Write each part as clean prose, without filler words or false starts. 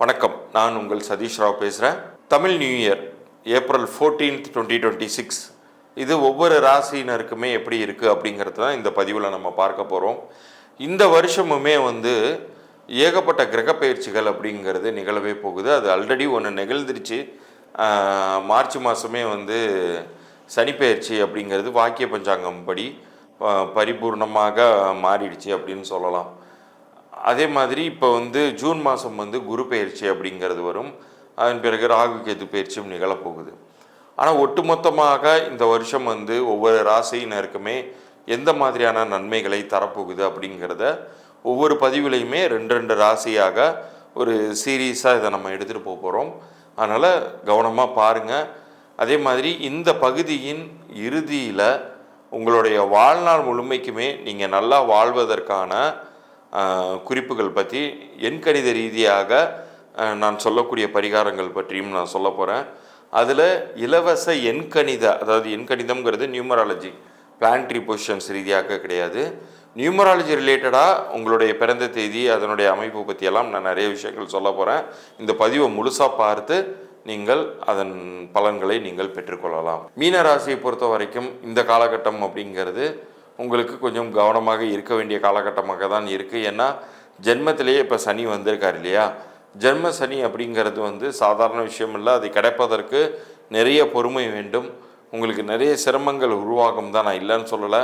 வணக்கம். நான் உங்கள் சதீஷ் ராவ் பேசுகிறேன். Tamil new year April 14th 2026 இது ஒவ்வொரு ராசியினருக்குமே எப்படி இருக்குது அப்படிங்கிறது தான் இந்த பதிவில் நம்ம பார்க்க போகிறோம். இந்த வருஷமுமே ஏகப்பட்ட கிரக பயிற்சிகள் அப்படிங்கிறது நிகழவே போகுது. அது ஆல்ரெடி ஒன்று நிகழ்ந்துருச்சு. மார்ச் மாதமே சனிப்பெயர்ச்சி அப்படிங்கிறது வாக்கிய பஞ்சாங்கம் படி பரிபூர்ணமாக மாறிடுச்சு அப்படின்னு சொல்லலாம். அதே மாதிரி இப்போ ஜூன் மாதம் குரு பயிற்சி அப்படிங்கிறது வரும். அதன் பிறகு ராகு கேது பயிற்சியும் நிகழப்போகுது. ஆனால் ஒட்டுமொத்தமாக இந்த வருஷம் ஒவ்வொரு ராசியினருக்குமே எந்த மாதிரியான நன்மைகளை தரப்போகுது அப்படிங்கிறத ஒவ்வொரு பதிவுலையுமே ரெண்டு ராசியாக ஒரு சீரீஸாக இதை நம்ம எடுத்துகிட்டு போகிறோம். அதனால் கவனமாக பாருங்கள். அதே மாதிரி இந்த பகுதியின் இறுதியில் உங்களுடைய வாழ்நாள் முழுமைக்குமே நீங்கள் நல்லா வாழ்வதற்கான குறிப்புகள் பற்றி எண்கணித ரீதியாக நான் சொல்லக்கூடிய பரிகாரங்கள் பற்றியும் நான் சொல்ல போகிறேன். அதில் இலவச எண்கணித, அதாவது எண்கணிதம்ங்கிறது நியூமராலஜி பிளானட்டரி பொசிஷன்ஸ் ரீதியாக கிடையாது. நியூமராலஜி ரிலேட்டடாக உங்களுடைய பிறந்த தேதி அதனுடைய அமைப்பு பற்றியெல்லாம் நான் நிறைய விஷயங்கள் சொல்ல போகிறேன். இந்த பதிவை முழுசாக பார்த்து நீங்கள் அதன் பலன்களை நீங்கள் பெற்றுக்கொள்ளலாம். மீன ராசியை பொறுத்த வரைக்கும் இந்த காலகட்டம் அப்படிங்கிறது உங்களுக்கு கொஞ்சம் கவனமாக இருக்க வேண்டிய காலகட்டமாக தான் இருக்குது. ஏன்னா ஜென்மத்திலேயே இப்போ சனி வந்திருக்கார் இல்லையா. ஜென்ம சனி அப்படிங்கிறது சாதாரண விஷயம் இல்லை. அது கிடைப்பதற்கு நிறைய பொறுமை வேண்டும். உங்களுக்கு நிறைய சிரமங்கள் உருவாகும் தான், நான் இல்லைன்னு சொல்லலை.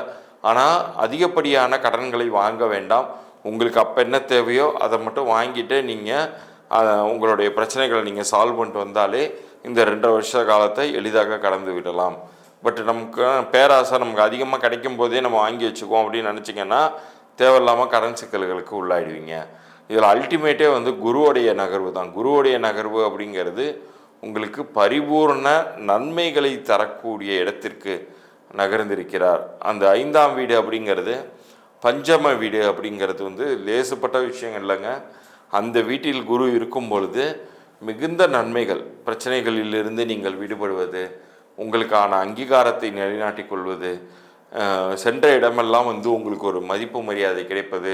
ஆனால் அதிகப்படியான கடன்களை வாங்க வேண்டாம். உங்களுக்கு அப்போ என்ன தேவையோ அதை மட்டும் வாங்கிட்டு நீங்கள் உங்களுடைய பிரச்சனைகளை நீங்கள் சால்வ் பண்ணிட்டு வந்தாலே இந்த 2 வருஷ காலத்தை எளிதாக கடந்து விடலாம். பட் நமக்கு பேராசை நமக்கு அதிகமாக கிடைக்கும் போதே நம்ம வாங்கி வச்சுக்குவோம் அப்படின்னு நினச்சிங்கன்னா தேவையில்லாமல் கடன் சிக்கல்களுக்கு உள்ளாயிடுவீங்க. இதில் அல்டிமேட்டே குருவுடைய நகர்வு தான். குருவுடைய நகர்வு அப்படிங்கிறது உங்களுக்கு பரிபூர்ண நன்மைகளை தரக்கூடிய இடத்திற்கு நகர்ந்திருக்கிறார். அந்த 5ஆம் வீடு அப்படிங்கிறது பஞ்சம வீடு அப்படிங்கிறது லேசுப்பட்ட விஷயம் இல்லைங்க. அந்த வீட்டில் குரு இருக்கும் பொழுது மிகுந்த நன்மைகள், பிரச்சனைகளிலிருந்து நீங்கள் விடுபடுவது, உங்களுக்கான அங்கீகாரத்தை நிலைநாட்டிக் கொள்வது, சென்ற இடமெல்லாம் உங்களுக்கு ஒரு மதிப்பு மரியாதை கிடைப்பது,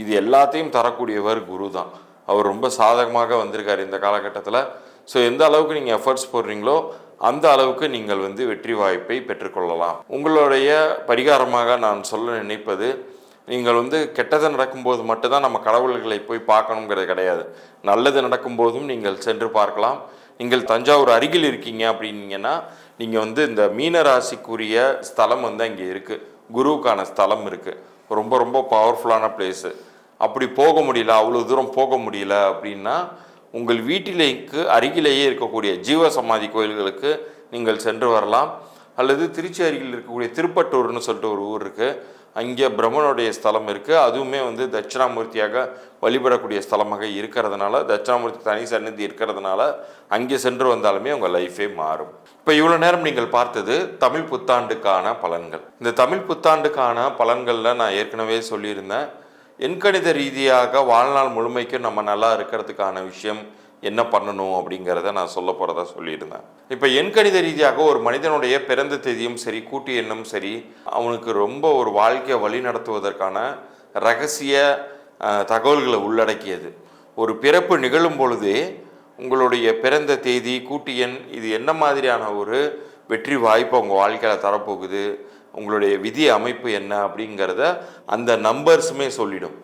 இது எல்லாத்தையும் தரக்கூடியவர் குரு தான். அவர் ரொம்ப சாதகமாக வந்திருக்கார் இந்த காலகட்டத்தில். ஸோ எந்த அளவுக்கு நீங்கள் எஃபர்ட்ஸ் போடுறீங்களோ அந்த அளவுக்கு நீங்கள் வெற்றி வாய்ப்பை பெற்றுக்கொள்ளலாம். உங்களுடைய பரிகாரமாக நான் சொல்ல நினைப்பது, நீங்கள் கெட்டது நடக்கும்போது மட்டும்தான் நம்ம கடவுள்களை போய் பார்க்கணுங்கிறது கிடையாது. நல்லது நடக்கும்போதும் நீங்கள் சென்று பார்க்கலாம். நீங்கள் தஞ்சாவூர் அருகில் இருக்கீங்க அப்படின்னீங்கன்னா நீங்கள் இந்த மீனராசிக்குரிய ஸ்தலம் அங்கே இருக்குது. குருவுக்கான ஸ்தலம் இருக்குது. ரொம்ப ரொம்ப பவர்ஃபுல்லான பிளேஸு. அப்படி போக முடியல, அவ்வளோ தூரம் போக முடியல அப்படின்னா உங்கள் வீட்டிலேக்கு அருகிலேயே இருக்கக்கூடிய ஜீவ சமாதி கோயில்களுக்கு நீங்கள் சென்று வரலாம். அல்லது திருச்சி அருகில் இருக்கக்கூடிய திருப்பட்டூர்னு சொல்லிட்டு ஒரு ஊர் இருக்குது. அங்கே பிரம்மனுடைய ஸ்தலம் இருக்குது. அதுவுமே தட்சிணாமூர்த்தியாக வழிபடக்கூடிய ஸ்தலமாக இருக்கிறதுனால, தட்சிணாமூர்த்தி தனி சந்நிதி இருக்கிறதுனால அங்கே சென்று வந்தாலுமே உங்கள் லைஃபே மாறும். இப்போ இவ்வளோ நேரம் நீங்கள் பார்த்தது தமிழ் புத்தாண்டுக்கான பலன்கள். இந்த தமிழ் புத்தாண்டுக்கான பலன்களில் நான் ஏற்கனவே சொல்லியிருந்தேன். எண்கணித ரீதியாக வாழ்நாள் முழுமைக்கும் நம்ம நல்லா இருக்கிறதுக்கான விஷயம் என்ன பண்ணணும் அப்படிங்கிறத நான் சொல்ல போகிறதா சொல்லியிருந்தேன். இப்போ எண்கணித ரீதியாக ஒரு மனிதனுடைய பிறந்த தேதியும் சரி, கூட்டு எண்ணும் சரி, அவனுக்கு ரொம்ப ஒரு வாழ்க்கையை வழி நடத்துவதற்கான ரகசிய தகவல்களை உள்ளடக்கியது. ஒரு பிறப்பு நிகழும் பொழுதே உங்களுடைய பிறந்த தேதி, கூட்டு எண், இது என்ன மாதிரியான ஒரு வெற்றி வாய்ப்பை உங்கள் வாழ்க்கையில் தரப்போகுது, உங்களுடைய விதி அமைப்பு என்ன அப்படிங்கிறத அந்த நம்பர்ஸுமே சொல்லிடும்.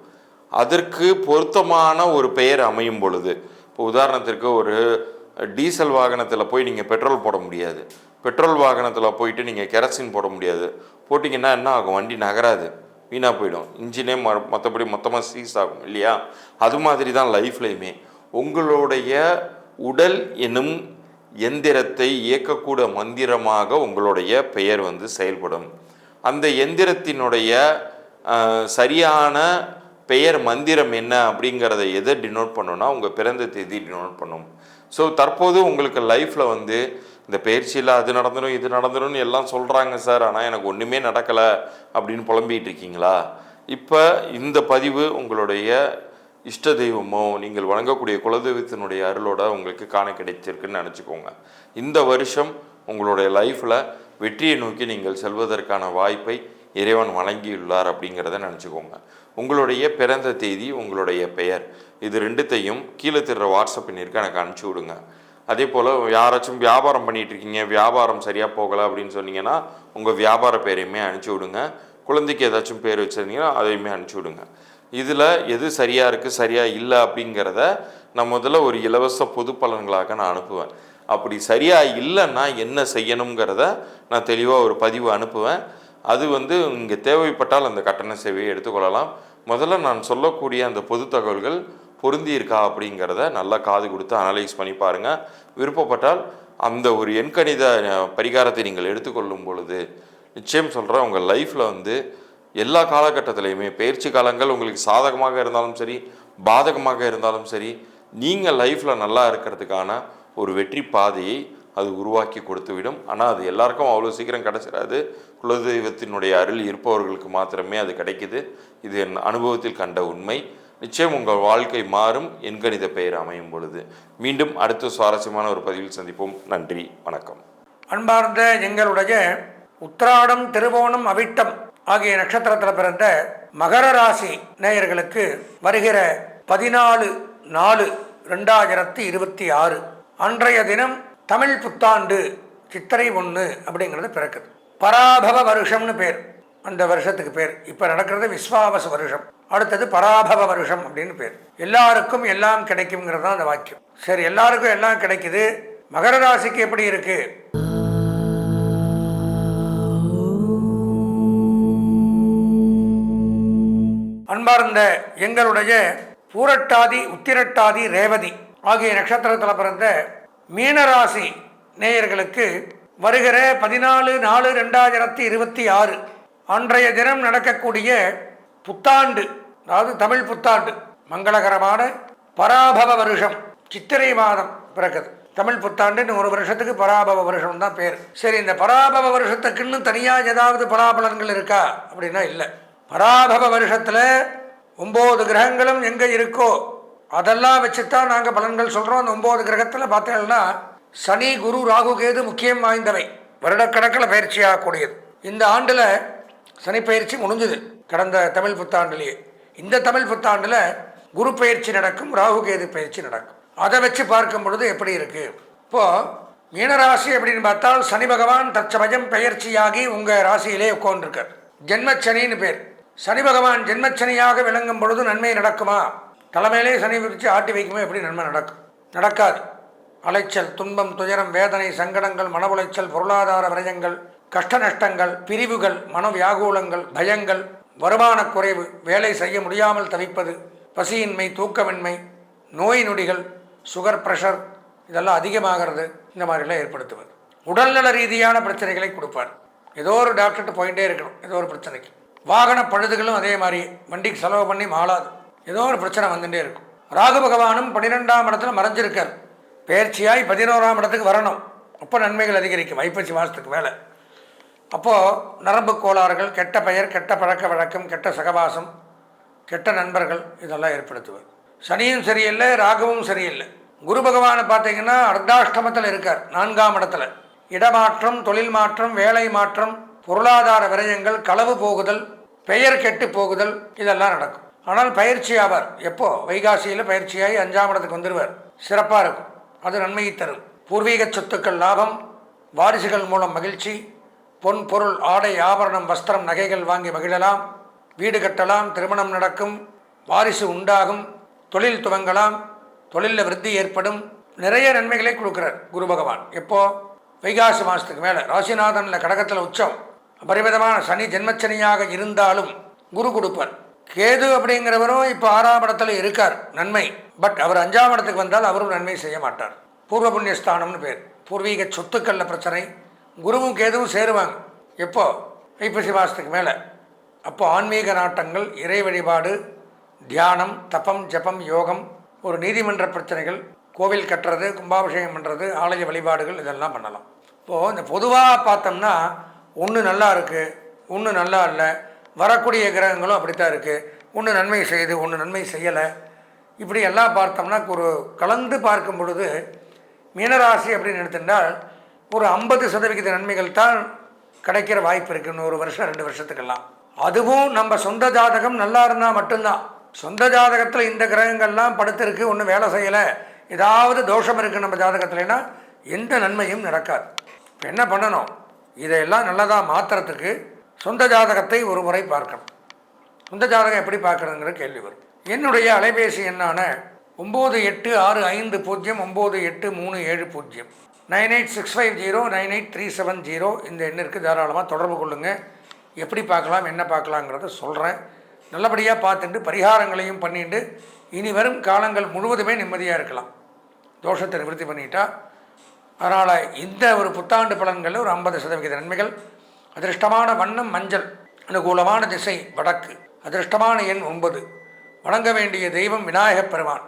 அதற்கு பொருத்தமான ஒரு பெயர் அமையும் பொழுது, இப்போ உதாரணத்திற்கு ஒரு டீசல் வாகனத்தில் போய் நீங்கள் பெட்ரோல் போட முடியாது. பெட்ரோல் வாகனத்தில் போயிட்டு நீங்கள் கெரசின் போட முடியாது. போட்டிங்கன்னா என்ன ஆகும்? வண்டி நகராது, வீணாக போயிடும், இன்ஜினே மற்றபடி மொத்தமாக சீஸ் ஆகும் இல்லையா. அது மாதிரி தான் லைஃப்லையுமே உங்களுடைய உடல் எனும் எந்திரத்தை இயக்கக்கூட மந்திரமாக உங்களுடைய பெயர் செயல்படும். அந்த எந்திரத்தினுடைய சரியான பெயர் மந்திரம் என்ன அப்படிங்கிறத எதை டினோட் பண்ணணும்னா உங்கள் பிறந்த தேதி டினோட் பண்ணும். ஸோ தற்போது உங்களுக்கு லைஃப்பில் இந்த பயிற்சியில் அது நடந்துடும் இது நடந்துடும்னு எல்லாம் சொல்கிறாங்க சார், ஆனால் எனக்கு ஒன்றுமே நடக்கலை அப்படின்னு புலம்பிகிட்டு இருக்கீங்களா? இப்போ இந்த பதிவு உங்களுடைய இஷ்ட தெய்வமோ நீங்கள் வணங்கக்கூடிய குலதெய்வத்தினுடைய அருளோட உங்களுக்கு காண கிடைச்சிருக்குன்னு நினச்சிக்கோங்க. இந்த வருஷம் உங்களுடைய லைஃப்பில் வெற்றியை நோக்கி நீங்கள் செல்வதற்கான வாய்ப்பை இறைவன் வழங்கியுள்ளார் அப்படிங்கிறத நினச்சிக்கோங்க. உங்களுடைய பிறந்த தேதி, உங்களுடைய பெயர், இது ரெண்டுத்தையும் கீழே தர்ற வாட்ஸ்அப் எண்ணிற்கு எனக்கு அனுப்பிச்சி விடுங்க. அதே போல் யாராச்சும் வியாபாரம் பண்ணிகிட்ருக்கீங்க, வியாபாரம் சரியாக போகலை அப்படின்னு சொன்னீங்கன்னா உங்கள் வியாபார பேரையுமே அனுப்பிச்சி விடுங்க. குழந்தைக்கு ஏதாச்சும் பேர் வச்சுருந்தீங்கன்னா அதையுமே அனுப்பிச்சி விடுங்க. இதில் எது சரியாக இருக்குது சரியாக இல்லை அப்படிங்கிறத நான் முதல்ல ஒரு இலவச பொது பலன்களாக நான் அனுப்புவேன். அப்படி சரியாக இல்லைன்னா என்ன செய்யணுங்கிறத நான் தெளிவாக ஒரு பதிவு அனுப்புவேன். அது இங்கே தேவைப்பட்டால் அந்த கட்டண சேவையை எடுத்துக்கொள்ளலாம். முதல்ல நான் சொல்லக்கூடிய அந்த பொது தகவல்கள் பொருந்தி இருக்கா அப்படிங்கிறத நல்லா காது கொடுத்து அனலைஸ் பண்ணி பாருங்கள். விருப்பப்பட்டால் அந்த ஒரு எண்கணித பரிகாரத்தை நீங்கள் எடுத்துக்கொள்ளும் பொழுது நிச்சயம் சொல்கிறேன், உங்கள் லைஃப்பில் எல்லா காலகட்டத்திலையுமே பயிற்சி காலங்கள் உங்களுக்கு சாதகமாக இருந்தாலும் சரி, பாதகமாக இருந்தாலும் சரி, நீங்கள் லைஃப்பில் நல்லா இருக்கிறதுக்கான ஒரு வெற்றி பாதையை அது உருவாக்கி கொடுத்துவிடும். ஆனால் அது எல்லாருக்கும் அவ்வளோ சீக்கிரம் கிடச்சிடாது. குலதெய்வத்தினுடைய அருள் இருப்பவர்களுக்கு மாத்திரமே அது கிடைக்குது. இது என் அனுபவத்தில் கண்ட உண்மை. நிச்சயம் உங்கள் வாழ்க்கை மாறும் எண்கணித பெயர் அமையும் பொழுது. மீண்டும் அடுத்த சுவாரஸ்யமான ஒரு பதிவில் சந்திப்போம். நன்றி, வணக்கம். அன்பார்ந்த எங்களுடைய உத்திராடம், திருவோணம், அவிட்டம் ஆகிய நட்சத்திரத்தில் பிறந்த மகர ராசி நேயர்களுக்கு வருகிற 14/4/2026 அன்றைய தினம் தமிழ் புத்தாண்டு சித்திரை 1 அப்படிங்கிறது பிறக்குது. பராபவ வருஷம்னு பேர். அந்த வருஷத்துக்கு பேர் இப்போ நடக்கிறது விஸ்வாவச வருஷம். அடுத்தது பராபவ வருஷம் அப்படின்னு பேர். எல்லாருக்கும் எல்லாம் கிடைக்குங்கிறது தான் அந்த வாக்கியம். சரி, எல்லாருக்கும் எல்லாம் கிடைக்குது. மகர ராசிக்கு எப்படி இருக்கு? அன்பார்ந்த எங்களுடைய பூரட்டாதி, உத்திரட்டாதி, ரேவதி ஆகிய நட்சத்திரத்தில் பிறந்த மீனராசி நேயர்களுக்கு வருகிற 14/4/2026 அன்றைய தினம் நடக்கக்கூடிய புத்தாண்டு, அதாவது தமிழ் புத்தாண்டு, மங்களகரமான பராபவ வருஷம் சித்திரை மாதம் பிறக்குது. தமிழ் புத்தாண்டு ஒரு வருஷத்துக்கு பராபவ வருஷம் தான் பேர். சரி, இந்த பராபவ வருஷத்துக்குன்னு தனியாக ஏதாவது பலாபலன்கள் இருக்கா அப்படின்னா இல்லை. பராபவ வருஷத்தில் 9 கிரகங்களும் எங்கே இருக்கோ அதெல்லாம் வச்சுத்தான் நாங்கள் பலன்கள் சொல்கிறோம். அந்த 9 கிரகத்தில் பார்த்தீங்கன்னா சனி, குரு, ராகு, கேது முக்கியம் வாய்ந்தவை. வருடக்கணக்கில் பயிற்சியாகக்கூடியது. இந்த ஆண்டில் சனி பயிற்சி முடிஞ்சுது கடந்த தமிழ் புத்தாண்டுலேயே. இந்த தமிழ் புத்தாண்டில் குரு பயிற்சி நடக்கும், ராகு கேது பயிற்சி நடக்கும். அதை வச்சு பார்க்கும் பொழுது எப்படி இருக்கு? இப்போது மீனராசி அப்படின்னு பார்த்தால் சனி பகவான் தற்சமயம் பயிற்சியாகி உங்கள் ராசியிலே உட்கார்ந்துருக்கார். ஜென்மச்சனின்னு பேர். சனி பகவான் ஜென்மச்சனியாக விளங்கும் பொழுது நன்மை நடக்குமா? தலைமையிலே சனி விரிச்சு ஆட்டி வைக்குமா? எப்படி நன்மை நடக்கும்? நடக்காது. அலைச்சல், துன்பம், துயரம், வேதனை, சங்கடங்கள், மன உளைச்சல், பொருளாதார விரயங்கள், கஷ்ட நஷ்டங்கள், பிரிவுகள், மன வியாகுலங்கள், பயங்கள், வருமான குறைவு, வேலை செய்ய முடியாமல் தவிப்பது, பசியின்மை, தூக்கமின்மை, நோய் நொடிகள், சுகர், ப்ரெஷர் இதெல்லாம் அதிகமாகிறது. இந்த மாதிரிலாம் ஏற்படுத்துவது. உடல்நல ரீதியான பிரச்சனைகளை கொடுப்பார். ஏதோ ஒரு டாக்டர்கிட்ட போயிட்டே இருக்கணும் ஏதோ ஒரு பிரச்சனைக்கு. வாகன பழுதுகளும் அதே மாதிரி, வண்டிக்கு செலவு பண்ணி மாளாது, ஏதோ ஒரு பிரச்சனை வந்துட்டே இருக்கும். ராகு பகவானும் 12ஆம் இடத்துல மறைஞ்சிருக்கார். பயிற்சியாய் 11ஆம் இடத்துக்கு வரணும். அப்போ நன்மைகள் அதிகரிக்கும். ஐப்பசி மாதத்துக்கு மேலே. அப்போது நரம்பு கோளாறுகள், கெட்ட பெயர், கெட்ட பழக்க வழக்கம், கெட்ட சகவாசம், கெட்ட நண்பர்கள் இதெல்லாம் ஏற்படுத்துவது. சனியும் சரியில்லை, ராகுவும் சரியில்லை. குரு பகவானை பார்த்தீங்கன்னா அர்த்தாஷ்டமத்தில் இருக்கார், 4ஆம் இடத்துல. இடமாற்றம், தொழில் மாற்றம், வேலை மாற்றம், பொருளாதார விரயங்கள், களவு போகுதல், பெயர் கெட்டு போகுதல் இதெல்லாம் நடக்கும். ஆனால் பயிற்சி ஆவார். எப்போ? வைகாசியில் பயிற்சியாகி 5ஆம் இடத்துக்கு வந்துடுவார். சிறப்பாக இருக்கும். அது நன்மையை தரும். பூர்வீக சொத்துக்கள் லாபம், வாரிசுகள் மூலம் மகிழ்ச்சி, பொன் பொருள் ஆடை ஆபரணம் வஸ்திரம் நகைகள் வாங்கி மகிழலாம், வீடு கட்டலாம், திருமணம் நடக்கும், வாரிசு உண்டாகும், தொழில் துவங்கலாம், தொழிலில் விருத்தி ஏற்படும். நிறைய நன்மைகளை கொடுக்குறார் குரு பகவான். எப்போ? வைகாசி மாதத்துக்கு மேலே. ராசிநாதனில் கடகத்தில் உச்சம். அபரிமிதமான சனி ஜென்மச்சனியாக இருந்தாலும் குரு கொடுப்பார். கேது அப்படிங்கிறவரும் இப்போ 6ஆம் இடத்துல இருக்கார், நன்மை. பட் அவர் 5ஆம் இடத்துக்கு வந்தால் அவரும் நன்மை செய்ய மாட்டார். பூர்வ புண்ணியஸ்தானம்னு பேர். பூர்வீக சொத்துக்களில் பிரச்சனை. குருவும் கேதுவும் சேருவாங்க. எப்போ? ஐப்பசி மாதத்துக்கு மேலே. அப்போ ஆன்மீக நாட்டங்கள், இறை வழிபாடு, தியானம், தபம், ஜபம், யோகம், ஒரு நீதிமன்ற பிரச்சனைகள், கோவில் கட்டுறது, கும்பாபிஷேகம் பண்ணுறது, ஆலய வழிபாடுகள் இதெல்லாம் பண்ணலாம். இப்போது இந்த பொதுவாக பார்த்தோம்னா ஒன்று நல்லா இருக்குது, ஒன்று நல்லா இல்லை. வரக்கூடிய கிரகங்களும் அப்படித்தான் இருக்குது. ஒன்று நன்மை செய்யுது, ஒன்று நன்மை செய்யலை. இப்படி எல்லாம் பார்த்தோம்னா ஒரு கலந்து பார்க்கும் பொழுது மீனராசி அப்படின்னு எடுத்துட்டால் ஒரு 50% நன்மைகள் தான் கிடைக்கிற வாய்ப்பு இருக்குது இன்னும் 1 வருஷம் 2 வருஷத்துக்கெல்லாம். அதுவும் நம்ம சொந்த ஜாதகம் நல்லா இருந்தால் மட்டும்தான். சொந்த ஜாதகத்தில் இந்த கிரகங்கள்லாம் படுத்திருக்கு, ஒன்றும் வேலை செய்யலை, ஏதாவது தோஷம் இருக்குது நம்ம ஜாதகத்துலனா எந்த நன்மையும் நடக்காது. இப்போ என்ன பண்ணணும், இதையெல்லாம் நல்லதாக மாற்றுறதுக்கு சொந்த ஜாதகத்தை ஒரு முறை பார்க்கணும். சொந்த ஜாதகம் எப்படி பார்க்கணுங்கிற கேள்வி வரும். என்னுடைய அலைபேசி எண்ணான 98609837098650 9865098370 இந்த எண்ணிற்கு தாராளமாக தொடர்பு கொள்ளுங்கள். எப்படி பார்க்கலாம் என்ன பார்க்கலாங்கிறத சொல்கிறேன். நல்லபடியாக பார்த்துட்டு பரிகாரங்களையும் பண்ணிட்டு இனி வரும் காலங்கள் முழுவதுமே நிம்மதியாக இருக்கலாம். தோஷத்தை நிவர்த்தி பண்ணிட்டா. அதனால் இந்த ஒரு புத்தாண்டு பலன்களில் ஒரு 50% நன்மைகள். அதிர்ஷ்டமான வண்ணம் மஞ்சள், அனுகூலமான திசை வடக்கு, அதிர்ஷ்டமான எண் 9, வணங்க வேண்டிய தெய்வம் விநாயகப் பெருமான்.